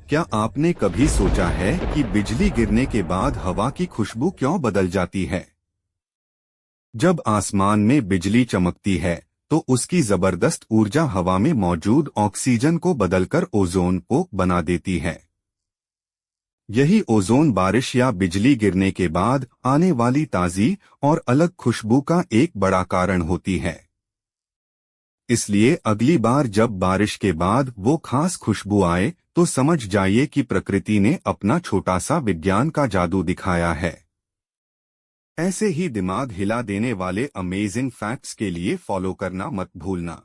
क्या आपने कभी सोचा है कि बिजली गिरने के बाद हवा की खुशबू क्यों बदल जाती है? जब आसमान में बिजली चमकती है, तो उसकी जबरदस्त ऊर्जा हवा में मौजूद ऑक्सीजन को बदलकर ओजोन को बना देती है। यही ओजोन बारिश या बिजली गिरने के बाद आने वाली ताज़ी और अलग खुशबू का एक बड़ा कारण होती है। इसलिए अगली बार जब बारिश के बाद वो खास खुशबू आए, तो समझ जाइए कि प्रकृति ने अपना छोटा सा विज्ञान का जादू दिखाया है। ऐसे ही दिमाग हिला देने वाले अमेजिंग फैक्ट्स के लिए फॉलो करना मत भूलना।